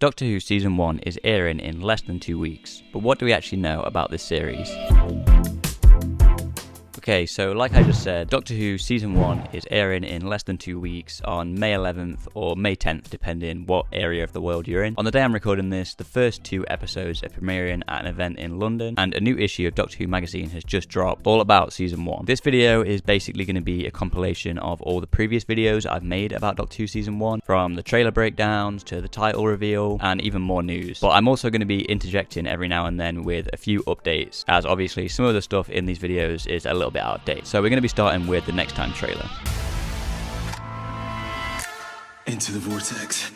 Doctor Who Season 1 is airing in less than 2 weeks, but what do we actually know about this series? Okay, so like I just said, Doctor Who Season 1 is airing in less than 2 weeks on May 11th or May 10th, depending what area of the world you're in. On the day I'm recording this, the first 2 episodes are premiering at an event in London, and a new issue of Doctor Who magazine has just dropped, all about Season 1. This video is basically going to be a compilation of all the previous videos I've made about Doctor Who Season 1, from the trailer breakdowns to the title reveal, and even more news. But I'm also going to be interjecting every now and then with a few updates, as obviously some of the stuff in these videos is a little bit out of date. So we're going to be starting with the Next Time trailer. Into the vortex.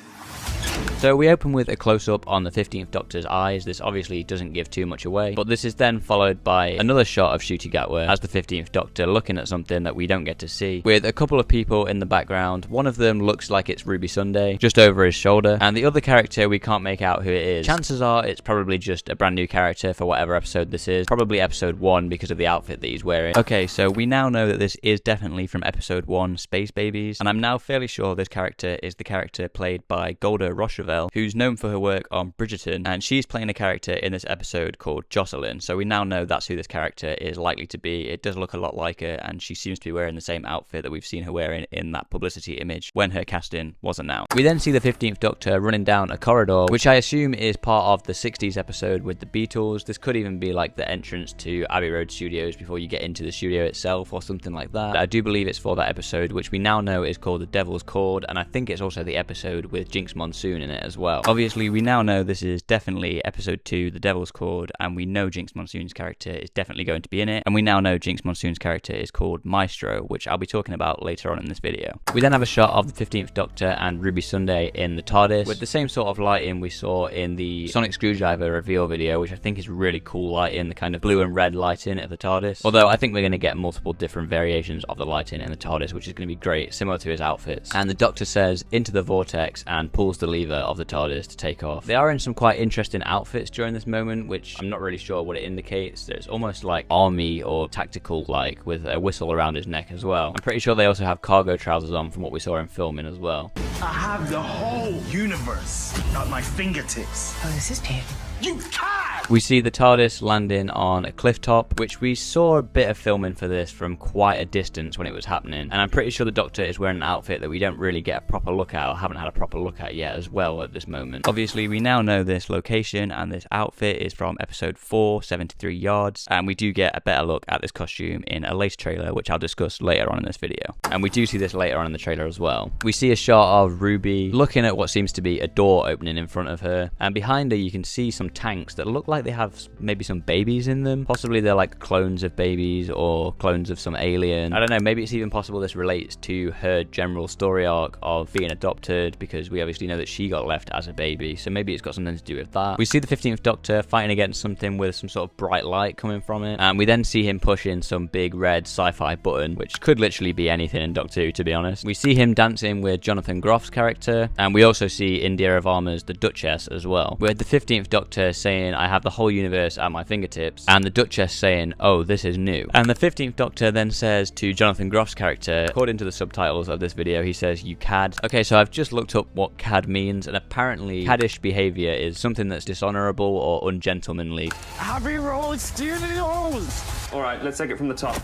So we open with a close-up on the 15th Doctor's eyes. This obviously doesn't give too much away, but this is then followed by another shot of Ncuti Gatwa as the 15th Doctor looking at something that we don't get to see, with a couple of people in the background. One of them looks like it's Ruby Sunday, just over his shoulder, and the other character we can't make out who it is. Chances are it's probably just a brand new character for whatever episode this is, probably episode 1 because of the outfit that he's wearing. Okay, so we now know that this is definitely from episode 1, Space Babies, and I'm now fairly sure this character is the character played by Golda Rochevelle, who's known for her work on Bridgerton, and she's playing a character in this episode called Jocelyn, so we now know that's who this character is likely to be. It does look a lot like her, and she seems to be wearing the same outfit that we've seen her wearing in that publicity image when her casting was announced. We then see the 15th Doctor running down a corridor, which I assume is part of the 60s episode with the Beatles. This could even be like the entrance to Abbey Road Studios before you get into the studio itself or something like that. I do believe it's for that episode, which we now know is called The Devil's Chord, and I think it's also the episode with Jinx Monsoon in it as well. Obviously, we now know this is definitely episode 2, The Devil's Chord, and we know Jinx Monsoon's character is definitely going to be in it, and we now know Jinx Monsoon's character is called Maestro, which I'll be talking about later on in this video. We then have a shot of the 15th Doctor and Ruby Sunday in the TARDIS, with the same sort of lighting we saw in the Sonic Screwdriver reveal video, which I think is really cool lighting, the kind of blue and red lighting of the TARDIS. Although I think we're going to get multiple different variations of the lighting in the TARDIS, which is going to be great, similar to his outfits. And the Doctor says, "Into the vortex," and pulls the lever of the TARDIS to take off. They are in some quite interesting outfits during this moment, which I'm not really sure what it indicates. It's almost like army or tactical, like, with a whistle around his neck as well. I'm pretty sure they also have cargo trousers on from what we saw in filming as well. I have the whole universe at my fingertips. Oh, this is new. You can't! We see the TARDIS landing on a cliff top, which we saw a bit of filming for this from quite a distance when it was happening, and I'm pretty sure the Doctor is wearing an outfit that we don't really get a proper look at, or haven't had a proper look at yet as well at this moment. Obviously, we now know this location and this outfit is from episode 4, 73 Yards, and we do get a better look at this costume in a later trailer, which I'll discuss later on in this video. And we do see this later on in the trailer as well. We see a shot of Ruby looking at what seems to be a door opening in front of her, and behind her you can see some tanks that look like they have maybe some babies in them. Possibly they're like clones of babies or clones of some alien. I don't know, maybe it's even possible this relates to her general story arc of being adopted, because we obviously know that she got left as a baby, so maybe it's got something to do with that. We see the 15th Doctor fighting against something with some sort of bright light coming from it, and we then see him pushing some big red sci-fi button, which could literally be anything in Doctor Who, to be honest. We see him dancing with Jonathan Groff's character, and we also see Indira Varma's The Duchess as well, with the 15th Doctor saying, "I have the whole universe at my fingertips," and the Duchess saying, "Oh, this is new." And the 15th Doctor then says to Jonathan Groff's character, according to the subtitles of this video, he says, "You cad." Okay, so I've just looked up what cad means, and apparently caddish behavior is something that's dishonorable or ungentlemanly. Abbey Road Studios! Alright, let's take it from the top.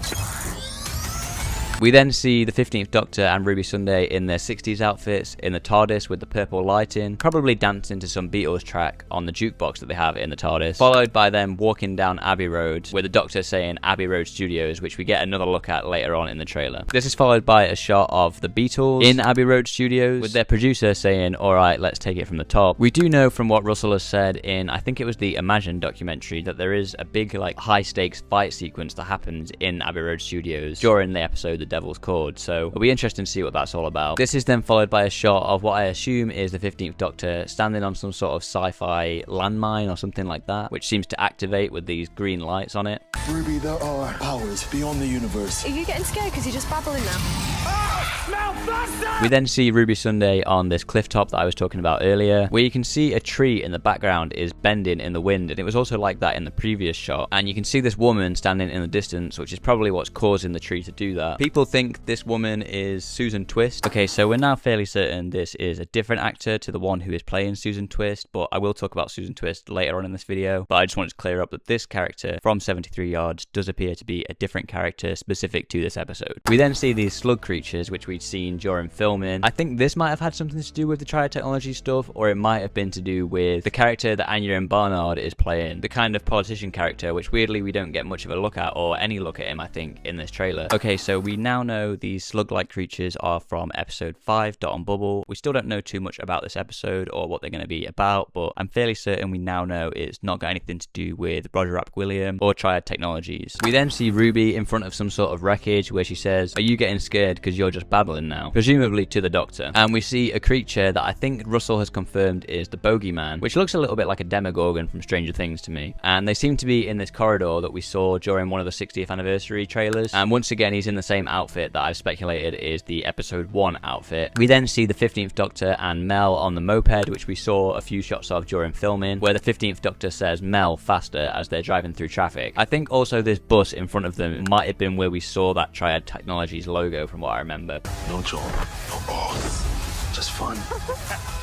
We then see the 15th Doctor and Ruby Sunday in their 60s outfits in the TARDIS with the purple lighting, probably dancing to some Beatles track on the jukebox that they have in the TARDIS, followed by them walking down Abbey Road with the Doctor saying Abbey Road Studios, which we get another look at later on in the trailer. This is followed by a shot of the Beatles in Abbey Road Studios with their producer saying, "Alright, let's take it from the top." We do know from what Russell has said in, I think it was the Imagine documentary, that there is a big like high stakes fight sequence that happens in Abbey Road Studios during the episode The Devil's Chord, so it'll be interesting to see what that's all about. This is then followed by a shot of what I assume is the 15th Doctor standing on some sort of sci-fi landmine or something like that, which seems to activate with these green lights on it. Ruby, there are powers beyond the universe. Are you getting scared because you're just babbling now? Mel, faster! We then see Ruby Sunday on this cliff top that I was talking about earlier, where you can see a tree in the background is bending in the wind, and it was also like that in the previous shot. And you can see this woman standing in the distance, which is probably what's causing the tree to do that. People think this woman is Susan Twist. Okay, so we're now fairly certain this is a different actor to the one who is playing Susan Twist, but I will talk about Susan Twist later on in this video. But I just wanted to clear up that this character from 73 Yards does appear to be a different character specific to this episode. We then see these slug creatures, which we'd seen during filming. I think this might have had something to do with the Triad Technology stuff, or it might have been to do with the character that Anya and Barnard is playing, the kind of politician character, which weirdly we don't get much of a look at, or any look at him, I think, in this trailer. Okay, so we now know these slug-like creatures are from episode 5, Dot and Bubble. We still don't know too much about this episode or what they're going to be about, but I'm fairly certain we now know it's not got anything to do with Roger Rapp William or Triad Technologies. We then see Ruby in front of some sort of wreckage where she says, "Are you getting scared because you're just babbling now?" Presumably to the Doctor. And we see a creature that I think Russell has confirmed is the Bogeyman, which looks a little bit like a Demogorgon from Stranger Things to me. And they seem to be in this corridor that we saw during one of the 60th anniversary trailers. And once again, he's in the same outfit that I've speculated is the episode 1 outfit. We then see the 15th Doctor and Mel on the moped, which we saw a few shots of during filming, where the 15th Doctor says, "Mel, faster," as they're driving through traffic. I think also this bus in front of them might have been where we saw that Triad Technologies logo from what I remember. No job, no boss, just fun.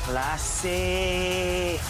Classic.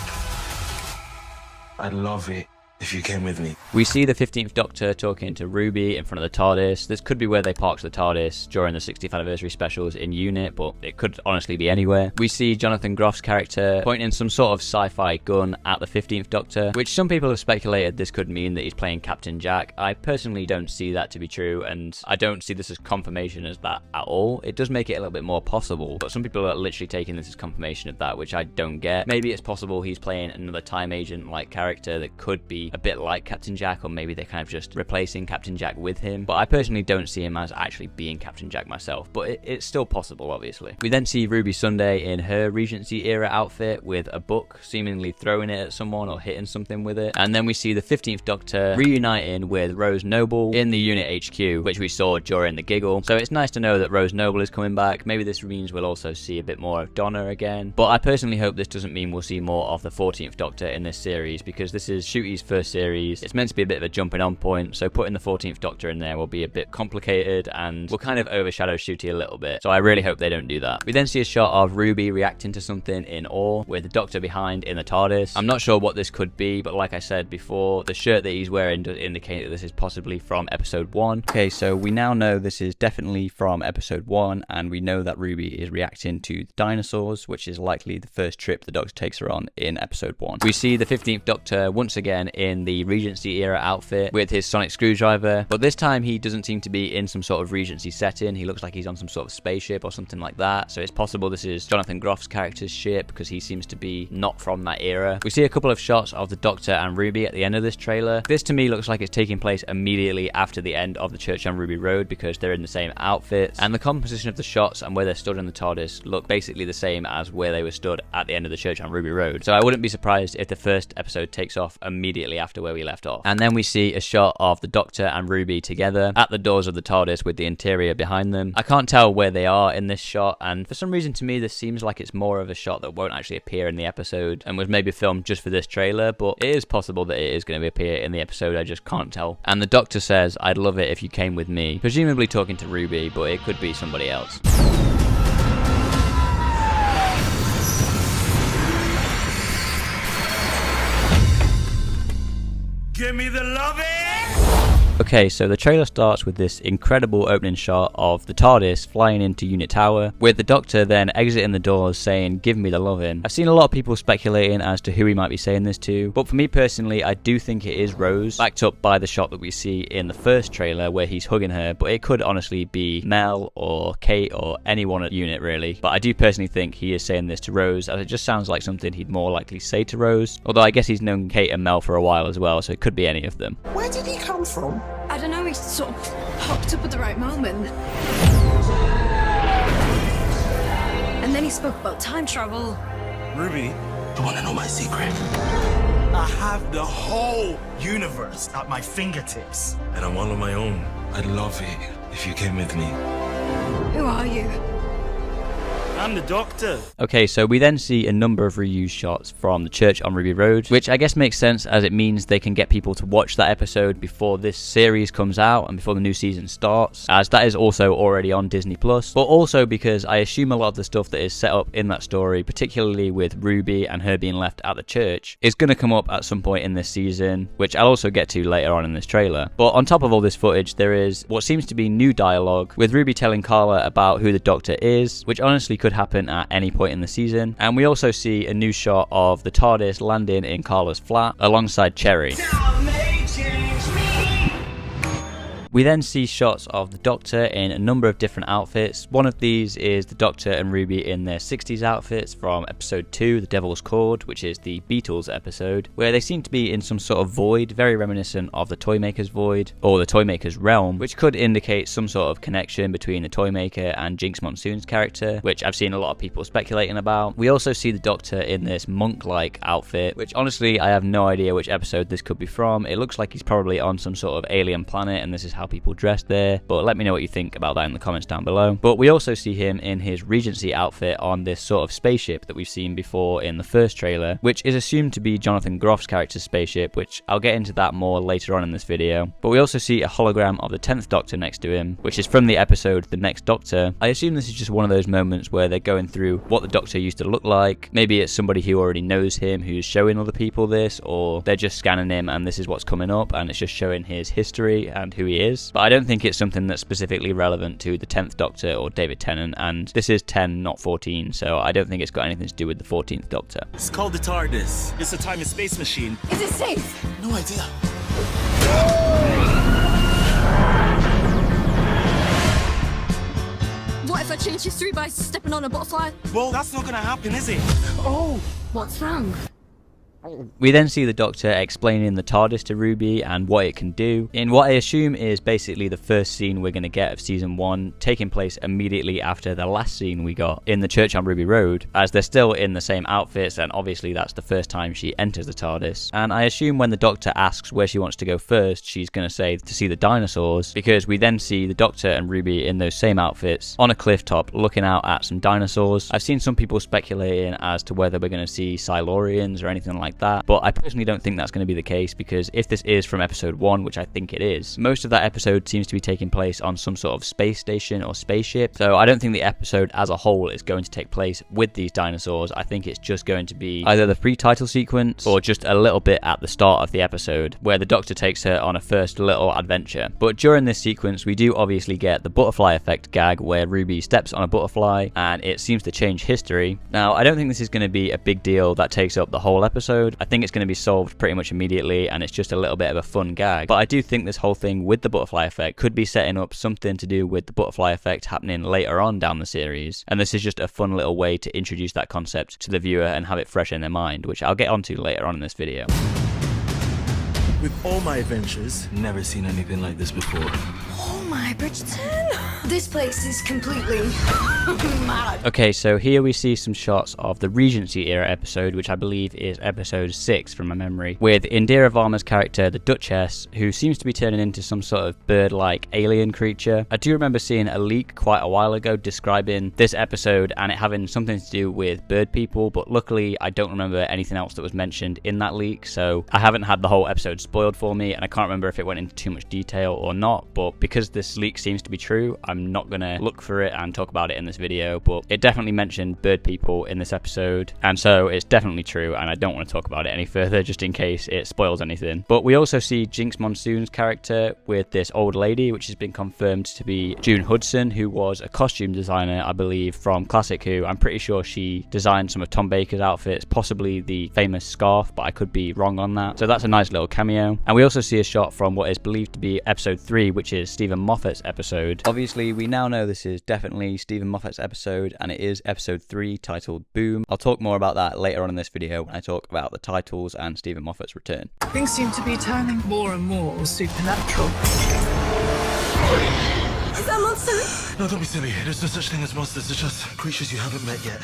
I'd love it if you came with me. We see the 15th Doctor talking to Ruby in front of the TARDIS. This could be where they parked the TARDIS during the 60th anniversary specials in Unit, but it could honestly be anywhere. We see Jonathan Groff's character pointing some sort of sci-fi gun at the 15th Doctor, which some people have speculated this could mean that he's playing Captain Jack. I personally don't see that to be true, and I don't see this as confirmation as that at all. It does make it a little bit more possible, but some people are literally taking this as confirmation of that, which I don't get. Maybe it's possible he's playing another time agent-like character that could be a bit like Captain Jack, or maybe they're kind of just replacing Captain Jack with him, but I personally don't see him as actually being Captain Jack myself, but it's still possible, obviously. We then see Ruby Sunday in her Regency era outfit with a book, seemingly throwing it at someone or hitting something with it, and then we see the 15th Doctor reuniting with Rose Noble in the Unit HQ, which we saw during the giggle. So it's nice to know that Rose Noble is coming back. Maybe this means we'll also see a bit more of Donna again, but I personally hope this doesn't mean we'll see more of the 14th Doctor in this series, because this is Ncuti's first series. It's meant to be a bit of a jumping on point, so putting the 14th Doctor in there will be a bit complicated and will kind of overshadow Ncuti a little bit, so I really hope they don't do that. We then see a shot of Ruby reacting to something in awe with the Doctor behind in the TARDIS. I'm not sure what this could be, but like I said before, the shirt that he's wearing does indicate that this is possibly from episode 1. Okay, so we now know this is definitely from episode 1, and we know that Ruby is reacting to the dinosaurs, which is likely the first trip the Doctor takes her on in episode 1. We see the 15th Doctor once again in the Regency era outfit with his sonic screwdriver, but this time he doesn't seem to be in some sort of Regency setting. He looks like he's on some sort of spaceship or something like that, so it's possible this is Jonathan Groff's character's ship, because he seems to be not from that era. We see a couple of shots of the Doctor and Ruby at the end of this trailer. This to me looks like it's taking place immediately after the end of the Church on Ruby Road, because they're in the same outfits, and the composition of the shots and where they're stood in the TARDIS look basically the same as where they were stood at the end of the Church on Ruby Road. So I wouldn't be surprised if the first episode takes off immediately after where we left off. And then we see a shot of the Doctor and Ruby together at the doors of the TARDIS with the interior behind them. I can't tell where they are in this shot, and for some reason to me this seems like it's more of a shot that won't actually appear in the episode and was maybe filmed just for this trailer, but it is possible that it is going to appear in the episode, I just can't tell. And the Doctor says, "I'd love it if you came with me," presumably talking to Ruby, but it could be somebody else. Give me the loving! Okay, so the trailer starts with this incredible opening shot of the TARDIS flying into Unit Tower, with the Doctor then exiting the doors saying, "Give me the lovin'." I've seen a lot of people speculating as to who he might be saying this to, but for me personally, I do think it is Rose, backed up by the shot that we see in the first trailer where he's hugging her, but it could honestly be Mel or Kate or anyone at Unit really. But I do personally think he is saying this to Rose, as it just sounds like something he'd more likely say to Rose, although I guess he's known Kate and Mel for a while as well, so it could be any of them. Where did he come from? I don't know, he sort of popped up at the right moment. And then he spoke about time travel. Ruby, you want to know my secret? I have the whole universe at my fingertips. And I'm all on my own. I'd love it if you came with me. Who are you? I'm the doctor. Okay, so we then see a number of reused shots from the church on Ruby Road, which I guess makes sense as it means they can get people to watch that episode before this series comes out and before the new season starts, as that is also already on Disney+, but also because I assume a lot of the stuff that is set up in that story, particularly with Ruby and her being left at the church, is going to come up at some point in this season, which I'll also get to later on in this trailer. But on top of all this footage, there is what seems to be new dialogue, with Ruby telling Carla about who the Doctor is, which honestly could happen at any point in the season, and we also see a new shot of the TARDIS landing in Carla's flat alongside Cherry. We then see shots of the Doctor in a number of different outfits. One of these is the Doctor and Ruby in their 60s outfits from episode 2, The Devil's Chord, which is the Beatles episode, where they seem to be in some sort of void, very reminiscent of the Toymaker's void, or the Toymaker's realm, which could indicate some sort of connection between the Toymaker and Jinx Monsoon's character, which I've seen a lot of people speculating about. We also see the Doctor in this monk-like outfit, which honestly I have no idea which episode this could be from. It looks like he's probably on some sort of alien planet, and this is how people dress there, but let me know what you think about that in the comments down below. But we also see him in his Regency outfit on this sort of spaceship that we've seen before in the first trailer, which is assumed to be Jonathan Groff's character's spaceship, which I'll get into that more later on in this video. But we also see a hologram of the 10th Doctor next to him, which is from the episode The Next Doctor. I assume this is just one of those moments where they're going through what the Doctor used to look like. Maybe it's somebody who already knows him who's showing other people this, or they're just scanning him and this is what's coming up and it's just showing his history and who he is. But I don't think it's something that's specifically relevant to the 10th Doctor or David Tennant, and this is 10, not 14, so I don't think it's got anything to do with the 14th Doctor. It's called the TARDIS. It's a time and space machine. Is it safe? No idea. What if I change history by stepping on a butterfly? Well, that's not gonna happen, is it? Oh, what's wrong? We then see the Doctor explaining the TARDIS to Ruby and what it can do, in what I assume is basically the first scene we're going to get of season 1, taking place immediately after the last scene we got in the church on Ruby Road, as they're still in the same outfits, and obviously that's the first time she enters the TARDIS. And I assume when the Doctor asks where she wants to go first, she's going to say to see the dinosaurs, because we then see the Doctor and Ruby in those same outfits on a cliff top looking out at some dinosaurs. I've seen some people speculating as to whether we're going to see Silurians or anything like that, but I personally don't think that's going to be the case, because if this is from episode 1, which I think it is, most of that episode seems to be taking place on some sort of space station or spaceship, so I don't think the episode as a whole is going to take place with these dinosaurs. I think it's just going to be either the pre-title sequence or just a little bit at the start of the episode where the Doctor takes her on a first little adventure. But during this sequence we do obviously get the butterfly effect gag where Ruby steps on a butterfly and it seems to change history. Now I don't think this is going to be a big deal that takes up the whole episode. I think it's going to be solved pretty much immediately and it's just a little bit of a fun gag. But I do think this whole thing with the butterfly effect could be setting up something to do with the butterfly effect happening later on down the series, and this is just a fun little way to introduce that concept to the viewer and have it fresh in their mind, which I'll get onto later on in this video. With all my adventures, never seen anything like this before. Oh my, Bridgerton! This place is completely mad. Okay, so here we see some shots of the Regency era episode, which I believe is episode 6 from my memory, with Indira Varma's character, the Duchess, who seems to be turning into some sort of bird-like alien creature. I do remember seeing a leak quite a while ago describing this episode and it having something to do with bird people, but luckily I don't remember anything else that was mentioned in that leak, so I haven't had the whole episode spoiled for me and I can't remember if it went into too much detail or not, but because this leak seems to be true, I'm not going to look for it and talk about it in this video, but it definitely mentioned bird people in this episode, and so it's definitely true and I don't want to talk about it any further just in case it spoils anything. But we also see Jinx Monsoon's character with this old lady, which has been confirmed to be June Hudson, who was a costume designer, I believe, from Classic Who. I'm pretty sure she designed some of Tom Baker's outfits, possibly the famous scarf, but I could be wrong on that. So that's a nice little cameo. And we also see a shot from what is believed to be episode 3, which is Steven Moffat's episode. Obviously, we now know this is definitely Steven Moffat's episode, and it is episode 3 titled Boom. I'll talk more about that later on in this video when I talk about the titles and Steven Moffat's return. Things seem to be turning more and more supernatural. Is that monster? No, don't be silly. There's no such thing as monsters. They're just creatures you haven't met yet.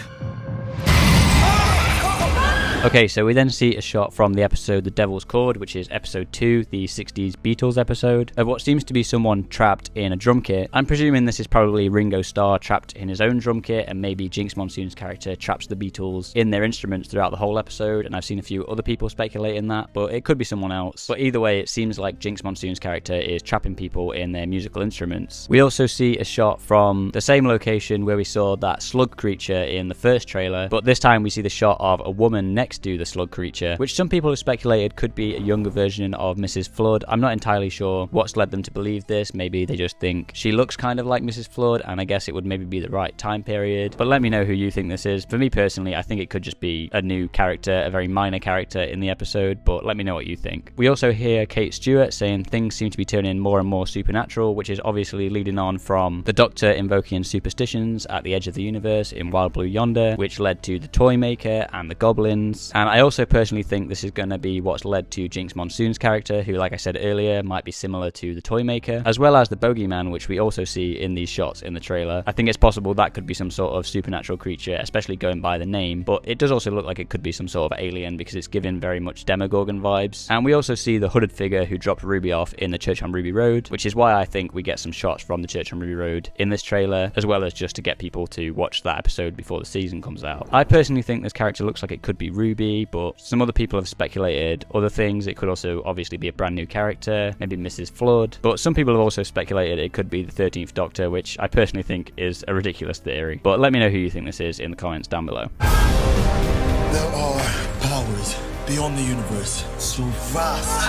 Okay, so we then see a shot from the episode The Devil's Chord, which is episode 2, the 60s Beatles episode, of what seems to be someone trapped in a drum kit. I'm presuming this is probably Ringo Starr trapped in his own drum kit, and maybe Jinx Monsoon's character traps the Beatles in their instruments throughout the whole episode, and I've seen a few other people speculate in that, but it could be someone else. But either way, it seems like Jinx Monsoon's character is trapping people in their musical instruments. We also see a shot from the same location where we saw that slug creature in the first trailer, but this time we see the shot of a woman next to the slug creature, which some people have speculated could be a younger version of Mrs. Flood. I'm not entirely sure what's led them to believe this. Maybe they just think she looks kind of like Mrs. Flood, and I guess it would maybe be the right time period. But let me know who you think this is. For me personally, I think it could just be a new character, a very minor character in the episode, but let me know what you think. We also hear Kate Stewart saying things seem to be turning more and more supernatural, which is obviously leading on from the Doctor invoking superstitions at the edge of the universe in Wild Blue Yonder, which led to the Toy Maker and the Goblins. And I also personally think this is going to be what's led to Jinx Monsoon's character, who, like I said earlier, might be similar to the Toy Maker, as well as the Bogeyman, which we also see in these shots in the trailer. I think it's possible that could be some sort of supernatural creature, especially going by the name, but it does also look like it could be some sort of alien because it's giving very much Demogorgon vibes. And we also see the hooded figure who dropped Ruby off in the Church on Ruby Road, which is why I think we get some shots from the Church on Ruby Road in this trailer, as well as just to get people to watch that episode before the season comes out. I personally think this character looks like it could be Ruby, but some other people have speculated other things. It could also obviously be a brand new character, maybe Mrs. Flood, but some people have also speculated it could be the 13th Doctor, which I personally think is a ridiculous theory. But let me know who you think this is in the comments down below. There are powers beyond the universe, so vast.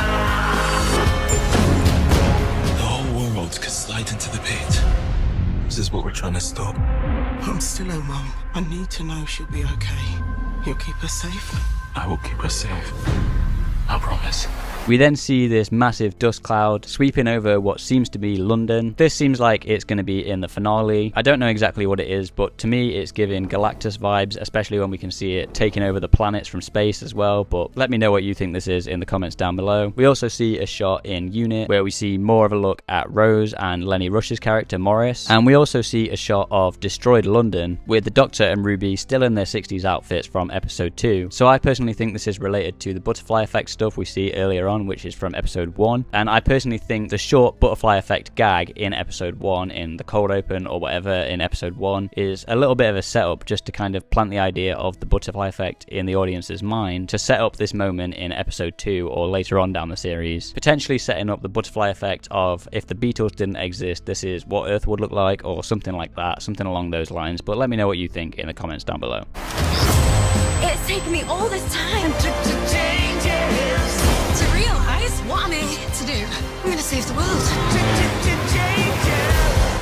The whole world could slide into the pit. This is what we're trying to stop. I'm still her mum. I need to know she'll be okay. You'll keep her safe? I will keep her safe. I promise. We then see this massive dust cloud sweeping over what seems to be London. This seems like it's going to be in the finale. I don't know exactly what it is, but to me it's giving Galactus vibes, especially when we can see it taking over the planets from space as well. But let me know what you think this is in the comments down below. We also see a shot in Unit where we see more of a look at Rose and Lenny Rush's character Morris, and we also see a shot of destroyed London with the Doctor and Ruby still in their 60s outfits from episode 2. So I personally think this is related to the butterfly effect stuff we see earlier on, which is from episode 1, and I personally think the short butterfly effect gag in episode 1 in the cold open or whatever in episode 1 is a little bit of a setup just to kind of plant the idea of the butterfly effect in the audience's mind to set up this moment in episode 2 or later on down the series, potentially setting up the butterfly effect of if the Beatles didn't exist, this is what Earth would look like, or something like that, something along those lines. But let me know what you think in the comments down below. It's taken me all this time to change it, to realize what I'm here to do. I'm gonna save the world.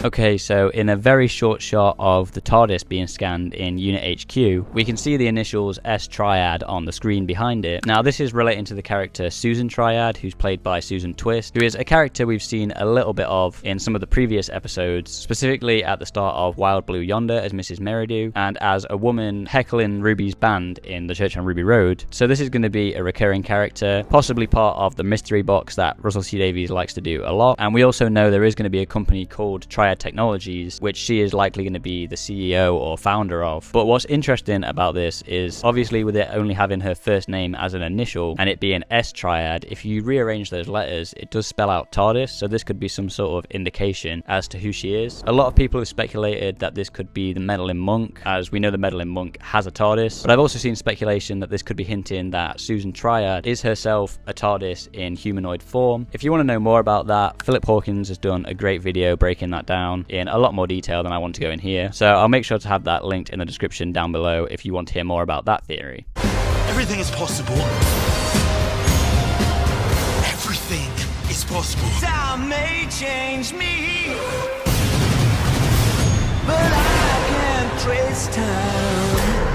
Okay, so in a very short shot of the TARDIS being scanned in Unit HQ, we can see the initials S Triad on the screen behind it. Now this is relating to the character Susan Triad, who's played by Susan Twist, who is a character we've seen a little bit of in some of the previous episodes, specifically at the start of Wild Blue Yonder as Mrs. Meridew, and as a woman heckling Ruby's band in the Church on Ruby Road. So this is going to be a recurring character, possibly part of the mystery box that Russell T Davies likes to do a lot. And we also know there is going to be a company called Triad Technologies, which she is likely going to be the CEO or founder of. But what's interesting about this is, obviously with it only having her first name as an initial and it being S Triad, if you rearrange those letters, it does spell out TARDIS, so this could be some sort of indication as to who she is. A lot of people have speculated that this could be the Meddling Monk, as we know the Meddling Monk has a TARDIS, but I've also seen speculation that this could be hinting that Susan Triad is herself a TARDIS in humanoid form. If you want to know more about that, Philip Hawkins has done a great video breaking that down in a lot more detail than I want to go in here, so I'll make sure to have that linked in the description down below if you want to hear more about that theory. Everything is possible. Everything is possible. Time may change me, but I can't trace time.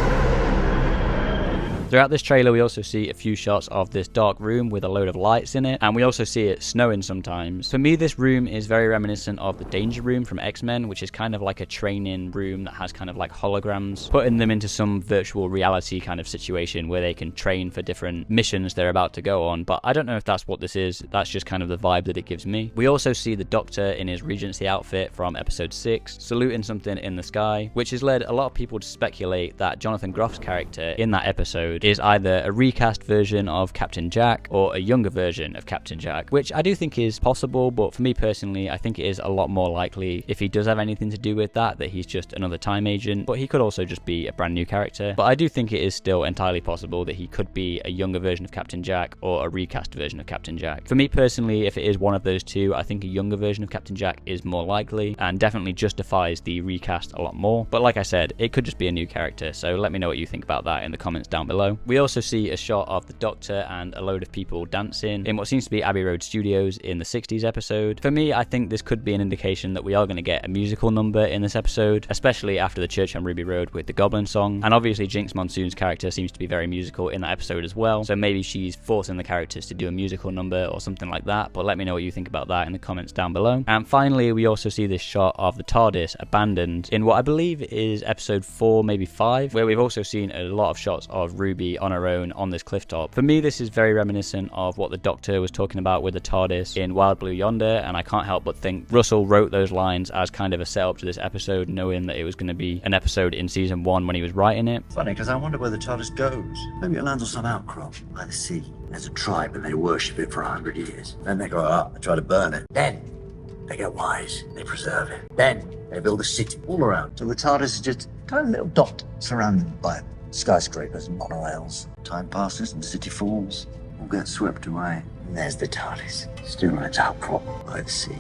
Throughout this trailer, we also see a few shots of this dark room with a load of lights in it, and we also see it snowing sometimes. For me, this room is very reminiscent of the Danger Room from X-Men, which is kind of like a training room that has kind of like holograms, putting them into some virtual reality kind of situation where they can train for different missions they're about to go on. But I don't know if that's what this is. That's just kind of the vibe that it gives me. We also see the Doctor in his Regency outfit from episode 6, saluting something in the sky, which has led a lot of people to speculate that Jonathan Groff's character in that episode episode is either a recast version of Captain Jack or a younger version of Captain Jack, which I do think is possible, but for me personally, I think it is a lot more likely, if he does have anything to do with that he's just another time agent, but he could also just be a brand new character. But I do think it is still entirely possible that he could be a younger version of Captain Jack or a recast version of Captain Jack. For me personally, if it is one of those two, I think a younger version of Captain Jack is more likely and definitely justifies the recast a lot more. But like I said, it could just be a new character, so let me know what you think about that in the comments down below. We also see a shot of the Doctor and a load of people dancing in what seems to be Abbey Road Studios in the 60s episode. For me, I think this could be an indication that we are going to get a musical number in this episode, especially after the Church on Ruby Road with the Goblin song. And obviously Jinx Monsoon's character seems to be very musical in that episode as well, so maybe she's forcing the characters to do a musical number or something like that, but let me know what you think about that in the comments down below. And finally, we also see this shot of the TARDIS abandoned in what I believe is episode 4, maybe 5, where we've also seen a lot of shots of Ruby on her own on this cliff top. For me, this is very reminiscent of what the Doctor was talking about with the TARDIS in Wild Blue Yonder, and I can't help but think Russell wrote those lines as kind of a setup to this episode, knowing that it was going to be an episode in season 1 when he was writing it. Funny, because I wonder where the TARDIS goes. Maybe it lands on some outcrop by the sea. There's a tribe and they worship it for 100 years. Then they go up and try to burn it. Then they get wise, they preserve it. Then they build a city all around. So the TARDIS is just a tiny little dot surrounded by skyscrapers and monorails. Time passes and the city falls. All gets swept away. And there's the TARDIS, still on its outcrop by the sea.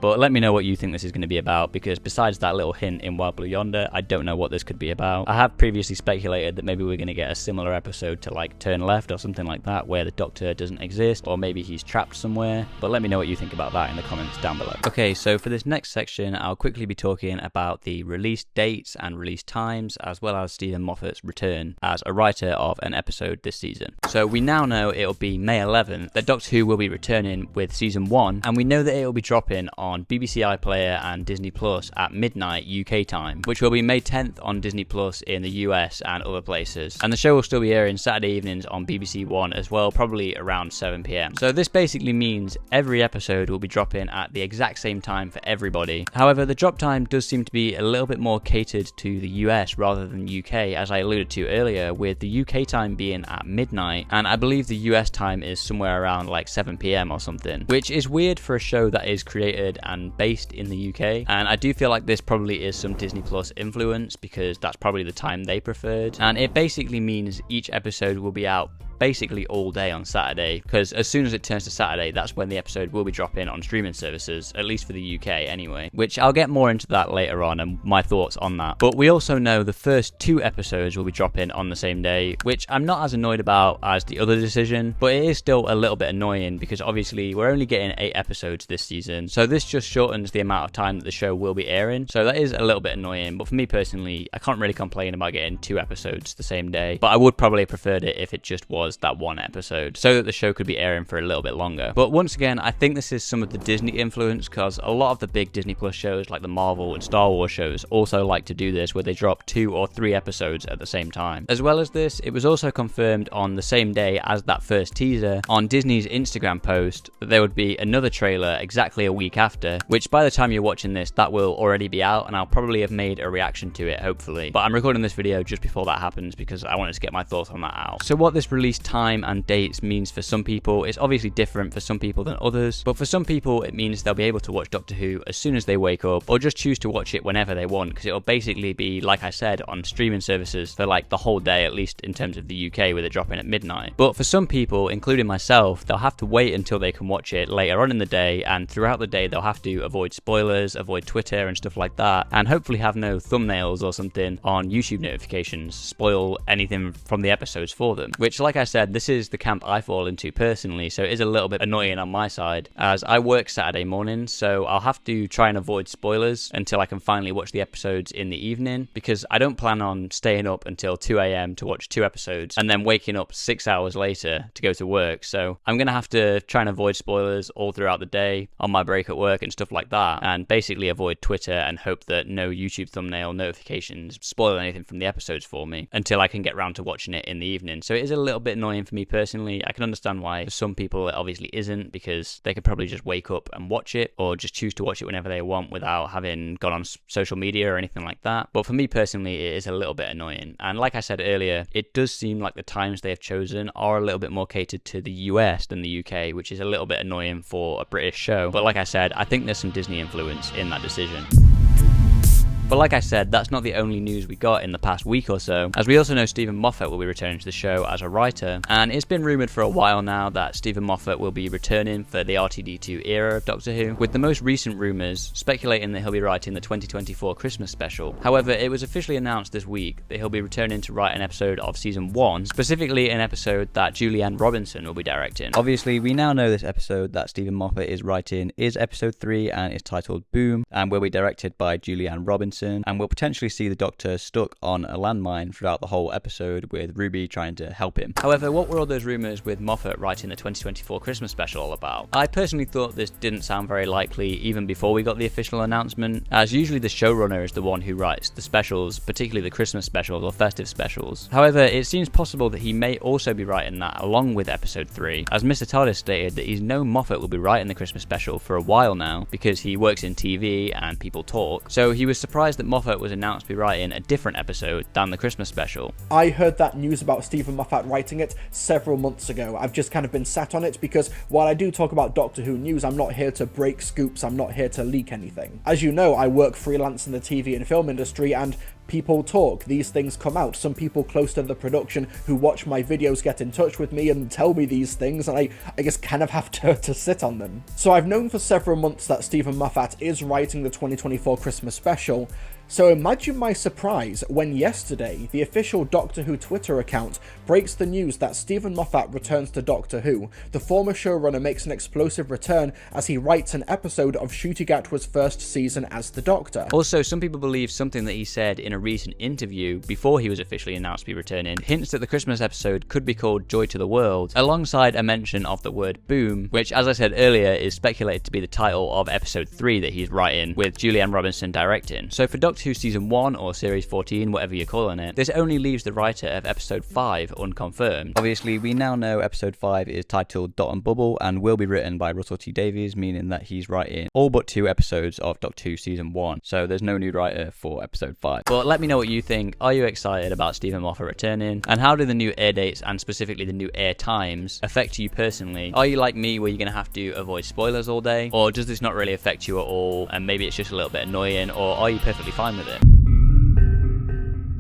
But let me know what you think this is going to be about, because besides that little hint in Wild Blue Yonder, I don't know what this could be about. I have previously speculated that maybe we're going to get a similar episode to like Turn Left or something like that, where the Doctor doesn't exist, or maybe he's trapped somewhere. But let me know what you think about that in the comments down below. Okay, so for this next section, I'll quickly be talking about the release dates and release times, as well as Steven Moffat's return as a writer of an episode this season. So we now know it'll be May 11th that Doctor Who will be returning with season 1, and we know that it'll be dropping on BBC iPlayer and Disney Plus at midnight UK time, which will be May 10th on Disney Plus in the US and other places. And the show will still be airing Saturday evenings on BBC One as well, probably around 7 PM. So this basically means every episode will be dropping at the exact same time for everybody. However, the drop time does seem to be a little bit more catered to the US rather than UK, as I alluded to earlier, with the UK time being at midnight, and I believe the US time is somewhere around like 7 PM or something, which is weird for a show that is created and based in the UK. And I do feel like this probably is some Disney Plus influence, because that's probably the time they preferred. And it basically means each episode will be out basically all day on Saturday, because as soon as it turns to Saturday, that's when the episode will be dropping on streaming services, at least for the UK anyway, which I'll get more into that later on and my thoughts on that. But we also know the first 2 episodes will be dropping on the same day, which I'm not as annoyed about as the other decision, but it is still a little bit annoying, because obviously we're only getting 8 episodes this season, so this just shortens the amount of time that the show will be airing, so that is a little bit annoying. But for me personally, I can't really complain about getting 2 episodes the same day, but I would probably have preferred it if it just was that 1 episode, so that the show could be airing for a little bit longer. But once again, I think this is some of the Disney influence, because a lot of the big Disney Plus shows like the Marvel and Star Wars shows also like to do this, where they drop 2 or 3 episodes at the same time. As well as this, it was also confirmed on the same day as that first teaser on Disney's Instagram post that there would be another trailer exactly a week after, which by the time you're watching this, that will already be out, and I'll probably have made a reaction to it, hopefully. But I'm recording this video just before that happens, because I wanted to get my thoughts on that out. So what this release time and dates means for some people, it's obviously different for some people than others, but for some people it means they'll be able to watch Doctor Who as soon as they wake up, or just choose to watch it whenever they want, because it'll basically be, like I said, on streaming services for like the whole day, at least in terms of the UK, with it dropping at midnight. But for some people, including myself, they'll have to wait until they can watch it later on in the day, and throughout the day they'll have to avoid spoilers, avoid Twitter and stuff like that, and hopefully have no thumbnails or something on YouTube notifications spoil anything from the episodes for them, which, like I said, this is the camp I fall into personally, so it is a little bit annoying on my side, as I work Saturday mornings, so I'll have to try and avoid spoilers until I can finally watch the episodes in the evening, because I don't plan on staying up until 2 AM to watch 2 episodes and then waking up 6 hours later to go to work. So I'm gonna have to try and avoid spoilers all throughout the day on my break at work and stuff like that, and basically avoid Twitter and hope that no YouTube thumbnail notifications spoil anything from the episodes for me until I can get round to watching it in the evening. So it is a little bit bit annoying for me personally. I can understand why for some people it obviously isn't, because they could probably just wake up and watch it, or just choose to watch it whenever they want without having gone on social media or anything like that. But for me personally, it is a little bit annoying. And like I said earlier, it does seem like the times they have chosen are a little bit more catered to the US than the UK, which is a little bit annoying for a British show. But like I said, I think there's some Disney influence in that decision. But like I said, that's not the only news we got in the past week or so, as we also know Steven Moffat will be returning to the show as a writer, and it's been rumoured for a while now that Steven Moffat will be returning for the RTD2 era of Doctor Who, with the most recent rumours speculating that he'll be writing the 2024 Christmas special. However, it was officially announced this week that he'll be returning to write an episode of Season 1, specifically an episode that Julianne Robinson will be directing. Obviously, we now know this episode that Steven Moffat is writing is episode 3 and is titled Boom, and will be directed by Julianne Robinson, and we'll potentially see the Doctor stuck on a landmine throughout the whole episode with Ruby trying to help him. However, what were all those rumours with Moffat writing the 2024 Christmas special all about? I personally thought this didn't sound very likely even before we got the official announcement, as usually the showrunner is the one who writes the specials, particularly the Christmas specials or festive specials. However, it seems possible that he may also be writing that along with episode 3, as Mr. TARDIS stated that he's known Moffat will be writing the Christmas special for a while now, because he works in TV and people talk, so he was surprised that Moffat was announced to be writing a different episode than the Christmas special. I heard that news about Steven Moffat writing it several months ago. I've just kind of been sat on it because while I do talk about Doctor Who news, I'm not here to break scoops, I'm not here to leak anything. As you know, I work freelance in the TV and film industry, and people talk, these things come out. Some people close to the production who watch my videos get in touch with me and tell me these things, and I guess kind of have to sit on them. So I've known for several months that Steven Moffat is writing the 2024 Christmas special. So imagine my surprise when yesterday, the official Doctor Who Twitter account breaks the news that Steven Moffat returns to Doctor Who. The former showrunner makes an explosive return as he writes an episode of Ncuti Gatwa's first season as the Doctor. Also, some people believe something that he said in a recent interview before he was officially announced to be returning hints that the Christmas episode could be called Joy to the World, alongside a mention of the word boom, which, as I said earlier, is speculated to be the title of episode 3 that he's writing, with Julianne Robinson directing. So for Doctor Who Season 1 or Series 14, whatever you're calling it, this only leaves the writer of Episode 5 unconfirmed. Obviously, we now know Episode 5 is titled Dot and Bubble and will be written by Russell T Davies, meaning that he's writing all but 2 episodes of Doctor Who Season 1, so there's no new writer for Episode 5. But let me know what you think. Are you excited about Steven Moffat returning? And how do the new air dates, and specifically the new air times, affect you personally? Are you like me, where you're going to have to avoid spoilers all day? Or does this not really affect you at all, and maybe it's just a little bit annoying? Or are you perfectly fine with it?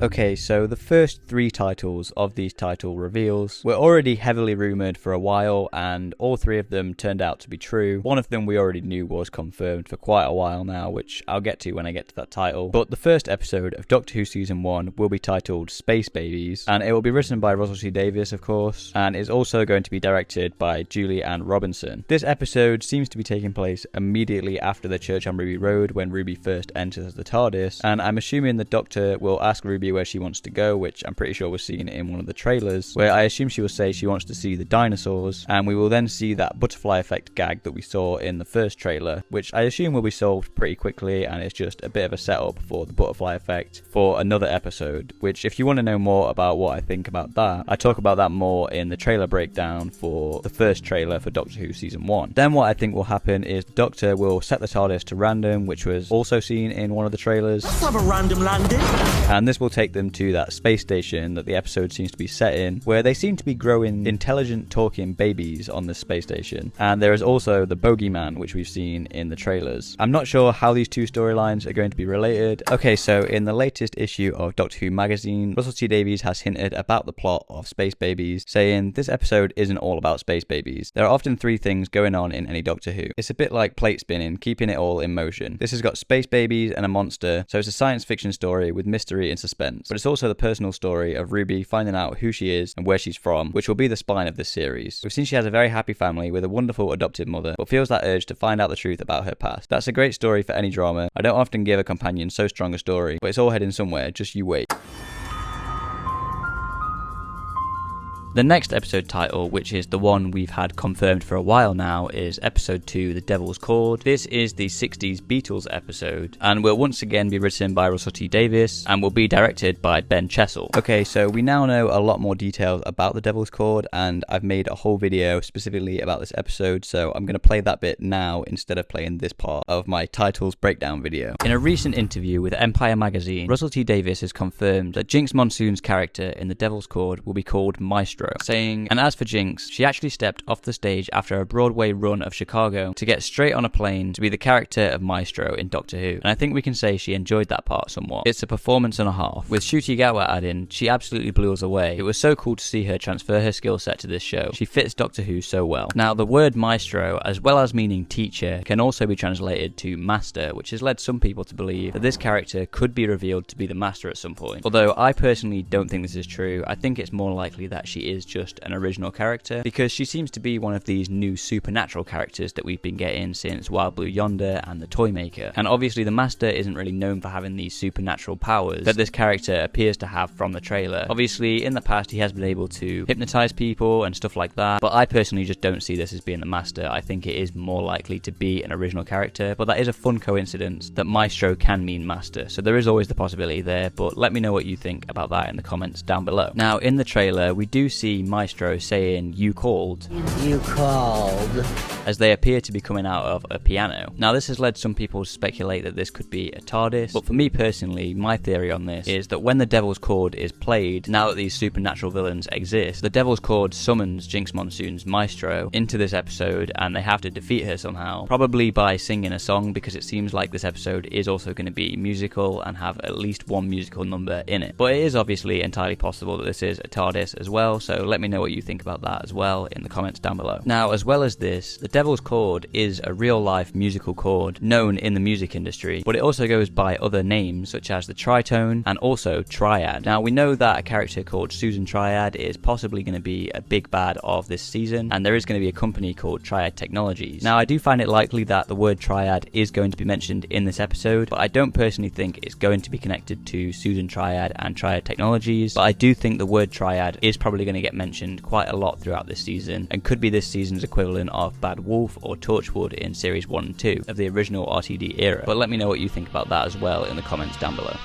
Okay, so the first 3 titles of these title reveals were already heavily rumoured for a while, and all 3 of them turned out to be true. One of them we already knew was confirmed for quite a while now, which I'll get to when I get to that title. But the first episode of Doctor Who Season 1 will be titled Space Babies, and it will be written by Russell T Davies, of course, and is also going to be directed by Julianne Robinson. This episode seems to be taking place immediately after the church on Ruby Road, when Ruby first enters the TARDIS, and I'm assuming the Doctor will ask Ruby where she wants to go, which I'm pretty sure we're seeing it in one of the trailers, where I assume she will say she wants to see the dinosaurs, and we will then see that butterfly effect gag that we saw in the first trailer, which I assume will be solved pretty quickly, and it's just a bit of a setup for the butterfly effect for another episode, which if you want to know more about what I think about that, I talk about that more in the trailer breakdown for the first trailer for Doctor Who Season 1. Then what I think will happen is the Doctor will set the TARDIS to random, which was also seen in one of the trailers. Let's have a random landing. And this will take them to that space station that the episode seems to be set in, where they seem to be growing intelligent talking babies on this space station. And there is also the bogeyman, which we've seen in the trailers. I'm not sure how these 2 storylines are going to be related. Okay, so in the latest issue of Doctor Who magazine, Russell T Davies has hinted about the plot of Space Babies, saying this episode isn't all about space babies. There are often 3 things going on in any Doctor Who. It's a bit like plate spinning, keeping it all in motion. This has got space babies and a monster, so it's a science fiction story with mystery and suspense, but it's also the personal story of Ruby finding out who she is and where she's from, which will be the spine of this series. We've seen she has a very happy family with a wonderful adopted mother, but feels that urge to find out the truth about her past. That's a great story for any drama. I don't often give a companion so strong a story, but it's all heading somewhere, just you wait. The next episode title, which is the one we've had confirmed for a while now, is episode 2, The Devil's Chord. This is the 60s Beatles episode, and will once again be written by Russell T Davies, and will be directed by Ben Chessel. Okay, so we now know a lot more details about The Devil's Chord, and I've made a whole video specifically about this episode, so I'm going to play that bit now instead of playing this part of my titles breakdown video. In a recent interview with Empire magazine, Russell T Davies has confirmed that Jinx Monsoon's character in The Devil's Chord will be called Maestro, saying, "And as for Jinx, she actually stepped off the stage after a Broadway run of Chicago to get straight on a plane to be the character of Maestro in Doctor Who, and I think we can say she enjoyed that part somewhat. It's a performance and a half." With Ncuti Gatwa adding, "She absolutely blew us away. It was so cool to see her transfer her skill set to this show. She fits Doctor Who so well." Now, the word Maestro, as well as meaning teacher, can also be translated to master, which has led some people to believe that this character could be revealed to be the master at some point. Although I personally don't think this is true. I think it's more likely that she is just an original character, because she seems to be one of these new supernatural characters that we've been getting since Wild Blue Yonder and the Toymaker. And obviously the Master isn't really known for having these supernatural powers that this character appears to have from the trailer. Obviously in the past he has been able to hypnotize people and stuff like that, but I personally just don't see this as being the Master. I think it is more likely to be an original character, but that is a fun coincidence that Maestro can mean master, so there is always the possibility there, but let me know what you think about that in the comments down below. Now in the trailer we do see Maestro saying "you called," as they appear to be coming out of a piano. Now this has led some people to speculate that this could be a TARDIS, but for me personally, my theory on this is that when the Devil's Chord is played, now that these supernatural villains exist, the Devil's Chord summons Jinx Monsoon's Maestro into this episode and they have to defeat her somehow, probably by singing a song, because it seems like this episode is also going to be musical and have at least one musical number in it. But it is obviously entirely possible that this is a TARDIS as well, so let me know what you think about that as well in the comments down below. Now, as well as this, the Devil's Chord is a real-life musical chord known in the music industry, but it also goes by other names such as the tritone and also triad. Now, we know that a character called Susan Triad is possibly going to be a big bad of this season, and there is going to be a company called Triad Technologies. Now, I do find it likely that the word triad is going to be mentioned in this episode, but I don't personally think it's going to be connected to Susan Triad and Triad Technologies, but I do think the word triad is probably going to get mentioned quite a lot throughout this season, and could be this season's equivalent of Bad Wolf or Torchwood in series 1 and 2 of the original RTD era. But let me know what you think about that as well in the comments down below.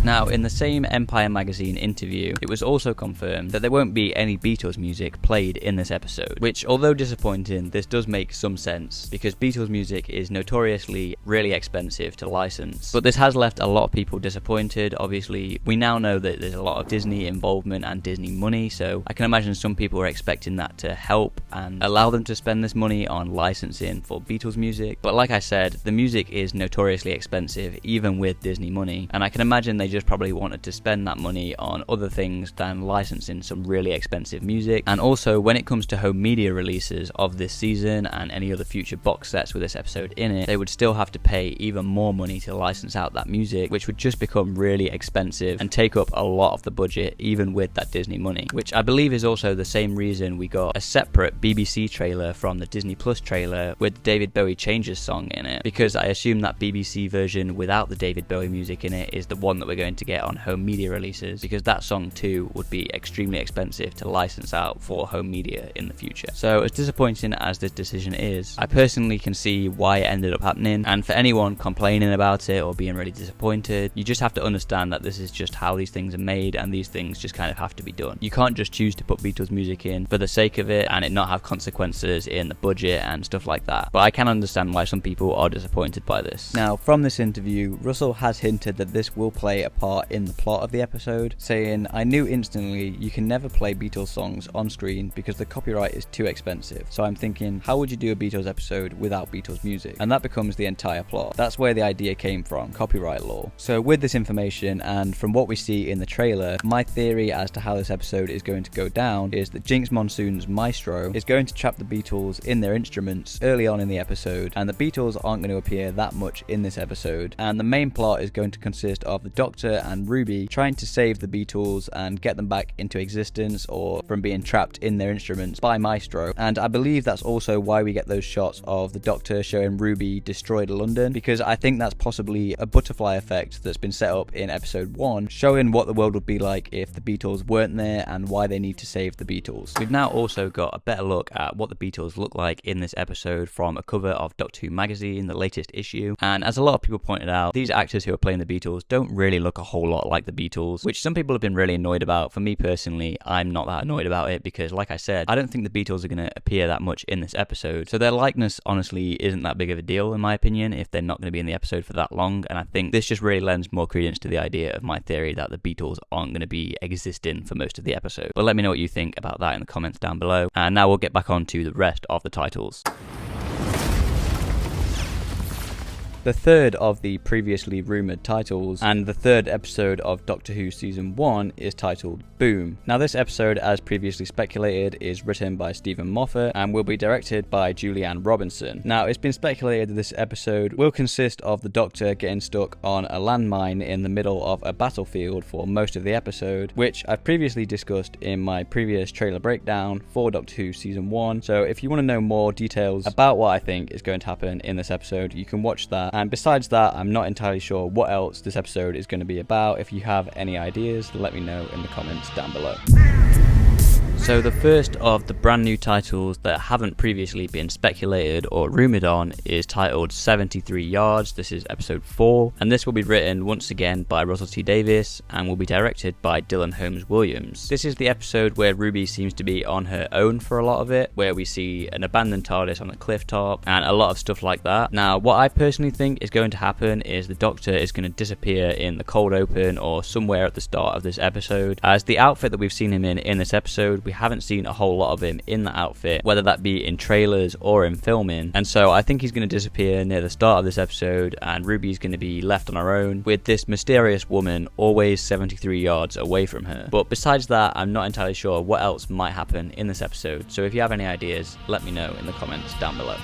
Now, in the same Empire magazine interview, it was also confirmed that there won't be any Beatles music played in this episode, which, although disappointing, this does make some sense, because Beatles music is notoriously really expensive to license. But this has left a lot of people disappointed. Obviously, we now know that there's a lot of Disney involvement and Disney money, so I can imagine some people are expecting that to help and allow them to spend this money on licensing for Beatles music. But like I said, the music is notoriously expensive, even with Disney money, and I can imagine they just probably wanted to spend that money on other things than licensing some really expensive music. And also, when it comes to home media releases of this season and any other future box sets with this episode in it, they would still have to pay even more money to license out that music, which would just become really expensive and take up a lot of the budget, even with that Disney money, which I believe is also the same reason we got a separate BBC trailer from the Disney Plus trailer with the David Bowie Changes song in it, because I assume that BBC version without the David Bowie music in it is the one that we're going to get on home media releases, because that song too would be extremely expensive to license out for home media in the future. So as disappointing as this decision is, I personally can see why it ended up happening, and for anyone complaining about it or being really disappointed, you just have to understand that this is just how these things are made, and these things just kind of have to be done. You can't just choose to put Beatles music in for the sake of it and it not have consequences in the budget and stuff like that. But I can understand why some people are disappointed by this. Now, from this interview, Russell has hinted that this will play a part in the plot of the episode, saying, "I knew instantly you can never play Beatles songs on screen because the copyright is too expensive. So I'm thinking, how would you do a Beatles episode without Beatles music?" And that becomes the entire plot. That's where the idea came from, copyright law. So with this information and from what we see in the trailer, my theory as to how this episode is going to go down is that Jinx Monsoon's Maestro is going to trap the Beatles in their instruments early on in the episode, and the Beatles aren't going to appear that much in this episode, and the main plot is going to consist of the Doctor Doctor and Ruby trying to save the Beatles and get them back into existence or from being trapped in their instruments by Maestro. And I believe that's also why we get those shots of the Doctor showing Ruby destroyed London, because I think that's possibly a butterfly effect that's been set up in episode 1, showing what the world would be like if the Beatles weren't there and why they need to save the Beatles. We've now also got a better look at what the Beatles look like in this episode from a cover of Doctor Who magazine, the latest issue. And as a lot of people pointed out, these actors who are playing the Beatles don't really look a whole lot like the Beatles, which some people have been really annoyed about. For me personally, I'm not that annoyed about it because, like I said, I don't think the Beatles are going to appear that much in this episode. So their likeness honestly isn't that big of a deal in my opinion if they're not going to be in the episode for that long. And I think this just really lends more credence to the idea of my theory that the Beatles aren't going to be existing for most of the episode. But let me know what you think about that in the comments down below. And now we'll get back on to the rest of the titles. The third of the previously rumoured titles, and the third episode of Doctor Who Season 1, is titled Boom. Now this episode, as previously speculated, is written by Steven Moffat and will be directed by Julianne Robinson. Now it's been speculated that this episode will consist of the Doctor getting stuck on a landmine in the middle of a battlefield for most of the episode, which I've previously discussed in my previous trailer breakdown for Doctor Who Season 1. So if you want to know more details about what I think is going to happen in this episode, you can watch that. And besides that, I'm not entirely sure what else this episode is going to be about. If you have any ideas, let me know in the comments down below. So the first of the brand new titles that haven't previously been speculated or rumoured on is titled 73 Yards. This is episode 4, and this will be written once again by Russell T Davies and will be directed by Dylan Holmes Williams. This is the episode where Ruby seems to be on her own for a lot of it, where we see an abandoned TARDIS on a cliff top and a lot of stuff like that. Now what I personally think is going to happen is the Doctor is going to disappear in the cold open or somewhere at the start of this episode, as the outfit that we've seen him in this episode, we haven't seen a whole lot of him in that outfit, whether that be in trailers or in filming. And so I think he's going to disappear near the start of this episode, and Ruby's going to be left on her own with this mysterious woman always 73 yards away from her. But besides that, I'm not entirely sure what else might happen in this episode. So if you have any ideas, let me know in the comments down below.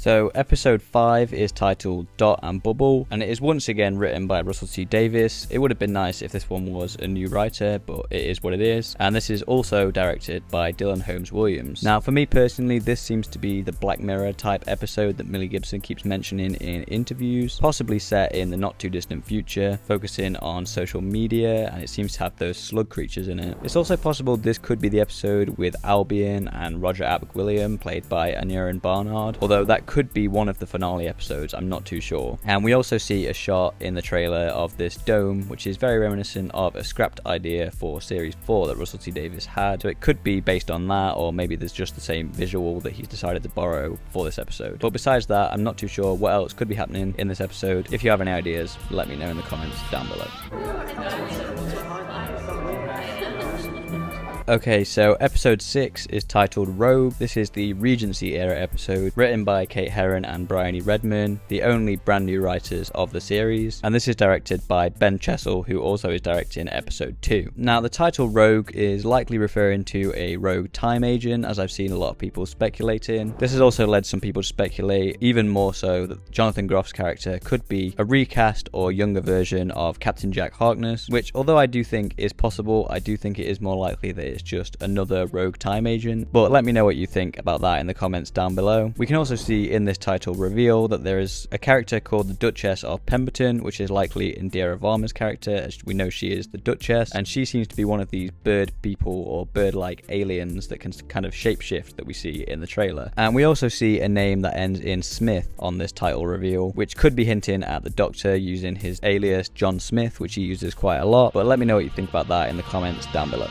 So episode 5 is titled Dot and Bubble, and it is once again written by Russell T Davies. It would have been nice if this one was a new writer, but it is what it is. And this is also directed by Dylan Holmes Williams. Now for me personally, this seems to be the Black Mirror type episode that Millie Gibson keeps mentioning in interviews, possibly set in the not too distant future, focusing on social media, and it seems to have those slug creatures in it. It's also possible this could be the episode with Albion and Roger Abick-William, played by Aneurin Barnard, although that could be one of the finale episodes, I'm not too sure. And we also see a shot in the trailer of this dome, which is very reminiscent of a scrapped idea for series 4 that Russell T Davies had, so it could be based on that, or maybe there's just the same visual that he's decided to borrow for this episode. But besides that, I'm not too sure what else could be happening in this episode. If you have any ideas, let me know in the comments down below. Okay, so episode 6 is titled Robe. This is the Regency era episode, written by Kate Herron and Brian E. Redman, the only brand new writers of the series, and this is directed by Ben Chessel, who also is directing episode 2. Now the title Rogue is likely referring to a rogue time agent, as I've seen a lot of people speculating. This has also led some people to speculate even more so that Jonathan Groff's character could be a recast or younger version of Captain Jack Harkness, which although I do think is possible, I do think it is more likely that it's just another rogue time agent. But let me know what you think about that in the comments down below. We can also see in this title reveal that there is a character called the Duchess of Pemberton, which is likely Indira Varma's character, as we know she is the Duchess, and she seems to be one of these bird people or bird-like aliens that can kind of shapeshift that we see in the trailer. And we also see a name that ends in Smith on this title reveal, which could be hinting at the Doctor using his alias John Smith, which he uses quite a lot. But let me know what you think about that in the comments down below.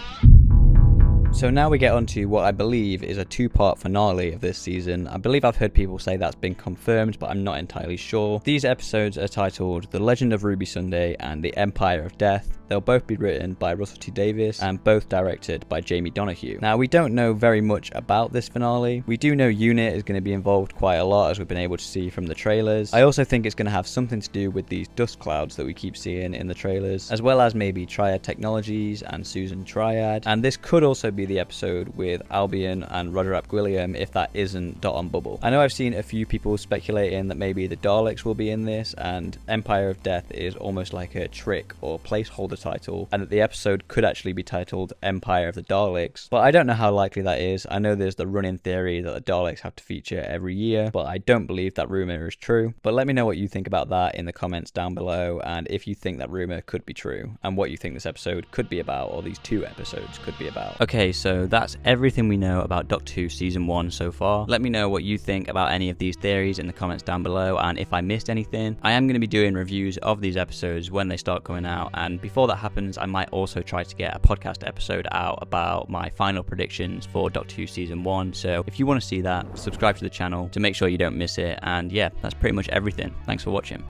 So now we get on to what I believe is a 2-part finale of this season. I believe I've heard people say that's been confirmed, but I'm not entirely sure. These episodes are titled The Legend of Ruby Sunday and The Empire of Death. They'll both be written by Russell T Davies and both directed by Jamie Donahue. Now, we don't know very much about this finale. We do know Unit is going to be involved quite a lot, as we've been able to see from the trailers. I also think it's going to have something to do with these dust clouds that we keep seeing in the trailers, as well as maybe Triad Technologies and Susan Triad. And this could also be the episode with Albion and Roger Ap Gwilliam if that isn't Dot on Bubble. I know I've seen a few people speculating that maybe the Daleks will be in this, and Empire of Death is almost like a trick or placeholder title, and that the episode could actually be titled Empire of the Daleks, but I don't know how likely that is. I know there's the running theory that the Daleks have to feature every year, but I don't believe that rumor is true. But let me know what you think about that in the comments down below, and if you think that rumor could be true, and what you think this episode could be about, or these 2 episodes could be about. Okay, so that's everything we know about Doctor Who Season 1 so far. Let me know what you think about any of these theories in the comments down below, and if I missed anything. I am going to be doing reviews of these episodes when they start coming out, and before that happens, I might also try to get a podcast episode out about my final predictions for Doctor Who Season 1, so if you want to see that, subscribe to the channel to make sure you don't miss it, and yeah, that's pretty much everything. Thanks for watching.